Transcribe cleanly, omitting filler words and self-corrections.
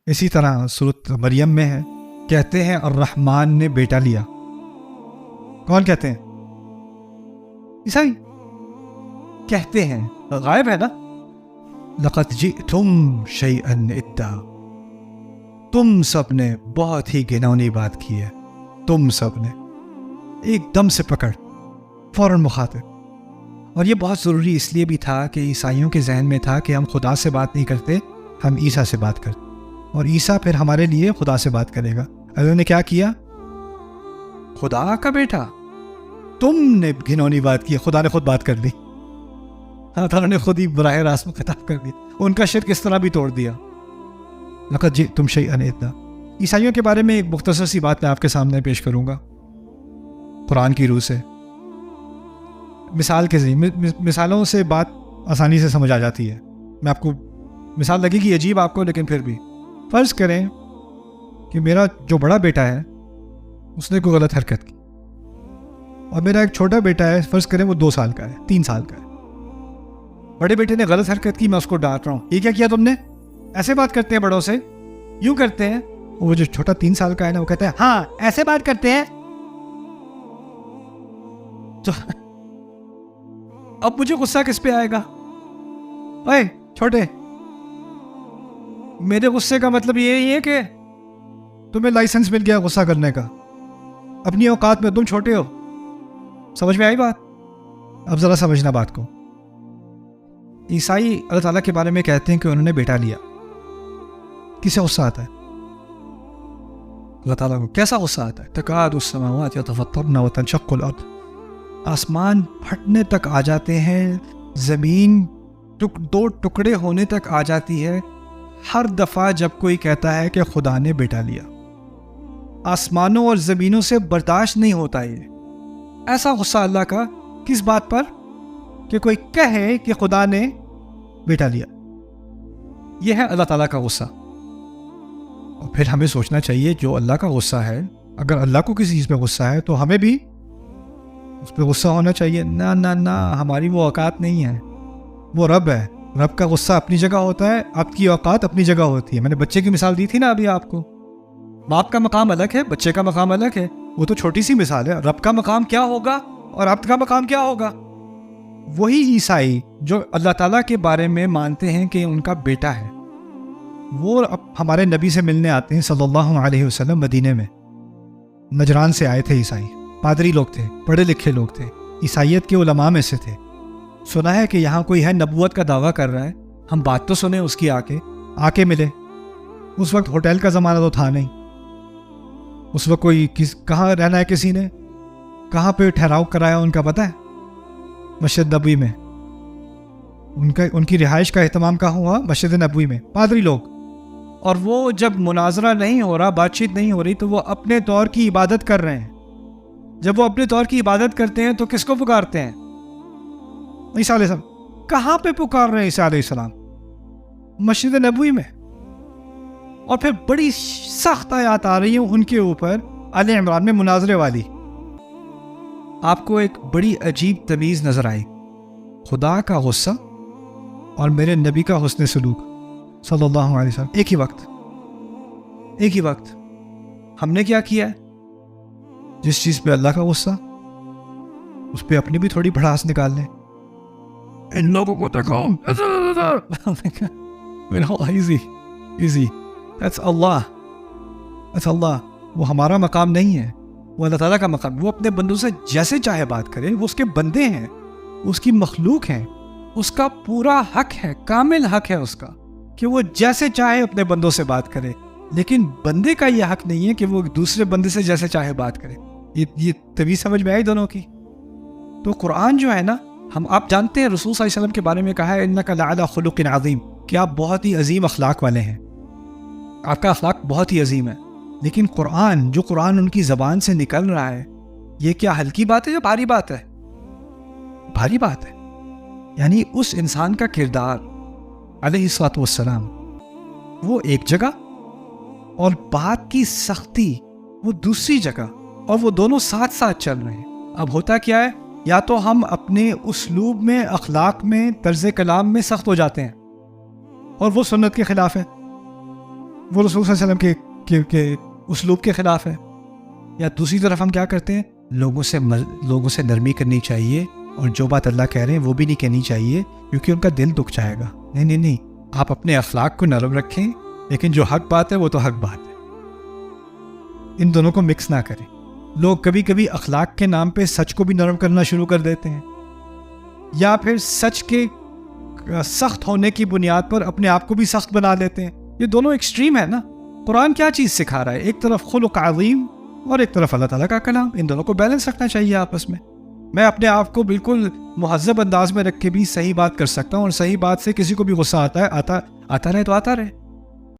اسی طرح سورۃ مریم میں ہے، کہتے ہیں الرحمن نے بیٹا لیا. کون کہتے ہیں؟ عیسائی کہتے ہیں، غائب ہے نا. لقد جئتم شیئا ادا، تم سب نے بہت ہی گھنونی بات کی ہے. تم سب نے ایک دم سے پکڑ، فوراً مخاطب. اور یہ بہت ضروری اس لیے بھی تھا کہ عیسائیوں کے ذہن میں تھا کہ ہم خدا سے بات نہیں کرتے، ہم عیسیٰ سے بات کرتے، اور عیسیٰ پھر ہمارے لیے خدا سے بات کرے گا. انہوں نے کیا کیا؟ خدا کا بیٹا. تم نے گھنونی بات کی، خدا نے خود بات کر لی. اللہ تعالیٰ نے خود ہی براہ راست میں خطاب کر دیا. ان کا شرک اس طرح بھی توڑ دیا. لقد جئتم شیئا ادا. عیسائیوں کے بارے میں ایک مختصر سی بات میں آپ کے سامنے پیش کروں گا قرآن کی روح سے. مثال کے ذریعے، مثالوں سے بات آسانی سے سمجھ آ جاتی ہے. میں آپ کو مثال لگے گی عجیب آپ کو، لیکن پھر بھی فرض کریں کہ میرا جو بڑا بیٹا ہے اس نے کوئی غلط حرکت کی، اور میرا ایک چھوٹا بیٹا ہے، فرض کریں وہ 2 سال کا ہے، 3 سال کا ہے. بڑے بیٹے نے غلط حرکت کی، میں اس کو ڈانٹ رہا ہوں، یہ کیا کیا تم نے؟ ایسے بات کرتے ہیں بڑوں سے، یوں کرتے ہیں. وہ جو چھوٹا 3 سال کا ہے نا، وہ کہتا ہے ہاں ایسے بات کرتے ہیں. تو اب مجھے غصہ کس پہ آئے گا؟ اے چھوٹے، میرے غصے کا مطلب یہ ہے کہ تمہیں لائسنس مل گیا غصہ کرنے کا، اپنی اوقات میں تم چھوٹے ہو. سمجھ میں آئی بات؟ اب ذرا سمجھنا بات کو. عیسائی اللہ تعالیٰ کے بارے میں کہتے ہیں کہ انہوں نے بیٹا لیا. کسے غصہ آتا ہے؟ اللہ تعالیٰ کو. کیسا غصہ آتا ہے؟ تکاد السماوات یتفطرن وتنشق الارض. آسمان پھٹنے تک آ جاتے ہیں، زمین 2 ٹکڑے ہونے تک آ جاتی ہے ہر دفعہ جب کوئی کہتا ہے کہ خدا نے بیٹا لیا. آسمانوں اور زمینوں سے برداشت نہیں ہوتا یہ ایسا غصہ اللہ کا. کس بات پر؟ کہ کوئی کہے کہ خدا نے بیٹا لیا. یہ ہے اللہ تعالیٰ کا غصہ. اور پھر ہمیں سوچنا چاہیے جو اللہ کا غصہ ہے، اگر اللہ کو کسی چیز پہ غصہ ہے تو ہمیں بھی اس پہ غصہ ہونا چاہیے. نہ نہ نہ، ہماری وہ اوقات نہیں ہے. وہ رب ہے، رب کا غصہ اپنی جگہ ہوتا ہے، آپ کی اوقات اپنی جگہ ہوتی ہے. میں نے بچے کی مثال دی تھی نا ابھی آپ کو. باپ کا مقام الگ ہے، بچے کا مقام الگ ہے. وہ تو چھوٹی سی مثال ہے. رب کا مقام کیا ہوگا اور آپ کا مقام کیا ہوگا؟ وہی عیسائی جو اللہ تعالیٰ کے بارے میں مانتے ہیں کہ ان کا بیٹا ہے، وہ ہمارے نبی سے ملنے آتے ہیں صلی اللہ علیہ وسلم. مدینے میں نجران سے آئے تھے عیسائی، پادری لوگ تھے، پڑھے لکھے لوگ تھے، عیسائیت کے علماء میں سے تھے. سنا ہے کہ یہاں کوئی ہے نبوت کا دعویٰ کر رہا ہے، ہم بات تو سنیں اس کی. آ کے ملے. اس وقت ہوٹل کا زمانہ تو تھا نہیں. اس وقت کوئی کہاں رہنا ہے، کسی نے کہاں پہ ٹھہراؤ کرایا ان کا پتہ ہے؟ مسجد نبوی میں. ان کی رہائش کا اہتمام کہاں ہوا؟ مسجد نبوی میں. پادری لوگ. اور وہ جب مناظرہ نہیں ہو رہا، بات چیت نہیں ہو رہی، تو وہ اپنے طور کی عبادت کر رہے ہیں. جب وہ اپنے طور کی عبادت کرتے ہیں تو کس کو پکارتے ہیں؟ عیسیٰ علیہ السلام. کہاں پہ پکار رہے ہیں عیسیٰ علیہ السلام؟ مسجد نبوی میں. اور پھر بڑی سخت آیات آ رہی ہیں ان کے اوپر، آل عمران میں مناظرے والی. آپ کو ایک بڑی عجیب تمیز نظر آئی، خدا کا غصہ اور میرے نبی کا حسن سلوک صلی اللہ علیہ وسلم. ایک ہی وقت ہم نے کیا کیا ہے؟ جس چیز پہ اللہ کا غصہ، اس پہ اپنی بھی تھوڑی بھڑاس نکال لیں. ان لوگوں کو تکاؤ. ایزی. That's اللہ. وہ ہمارا مقام نہیں ہے، وہ اللہ تعالیٰ کا مقام. وہ اپنے بندوں سے جیسے چاہے بات کرے. وہ اس کے بندے ہیں، اس کی مخلوق ہیں. اس کا پورا حق ہے، کامل حق ہے اس کا، کہ وہ جیسے چاہے اپنے بندوں سے بات کرے. لیکن بندے کا یہ حق نہیں ہے کہ وہ دوسرے بندے سے جیسے چاہے بات کرے. یہ تبھی سمجھ میں آئی دونوں کی. تو قرآن جو ہے نا، آپ جانتے ہیں رسول صلی اللہ علیہ وسلم کے بارے میں کہا ہے انک لعلی خلق عظیم، کہ آپ بہت ہی عظیم اخلاق والے ہیں، آپ کا اخلاق بہت ہی عظیم ہے. لیکن جو قرآن ان کی زبان سے نکل رہا ہے، یہ کیا ہلکی بات ہے یا بھاری بات ہے؟ بھاری بات ہے. یعنی اس انسان کا کردار علیہ الصلوۃ والسلام وہ ایک جگہ، اور بات کی سختی وہ دوسری جگہ، اور وہ دونوں ساتھ ساتھ چل رہے ہیں. اب ہوتا کیا ہے؟ یا تو ہم اپنے اسلوب میں، اخلاق میں، طرز کلام میں سخت ہو جاتے ہیں، اور وہ سنت کے خلاف ہے. وہ رسول صلی اللہ علیہ وسلم کے اسلوب کے خلاف ہے. یا دوسری طرف ہم کیا کرتے ہیں, لوگوں سے نرمی کرنی چاہیے, اور جو بات اللہ کہہ رہے ہیں وہ بھی نہیں کہنی چاہیے کیونکہ ان کا دل دکھ جائے گا. نہیں, آپ اپنے اخلاق کو نرم رکھیں, لیکن جو حق بات ہے وہ تو حق بات ہے, ان دونوں کو مکس نہ کریں. لوگ کبھی کبھی اخلاق کے نام پہ سچ کو بھی نرم کرنا شروع کر دیتے ہیں, یا پھر سچ کے سخت ہونے کی بنیاد پر اپنے آپ کو بھی سخت بنا لیتے ہیں. یہ دونوں ایکسٹریم ہے نا. قرآن کیا چیز سکھا رہا ہے؟ ایک طرف خلق عظیم اور ایک طرف اللہ تعالیٰ کا کلام. ان دونوں کو بیلنس رکھنا چاہیے آپس میں. میں اپنے آپ کو بالکل مہذب انداز میں رکھ کے بھی صحیح بات کر سکتا ہوں, اور صحیح بات سے کسی کو بھی غصہ آتا ہے, آتا رہے تو آتا رہے.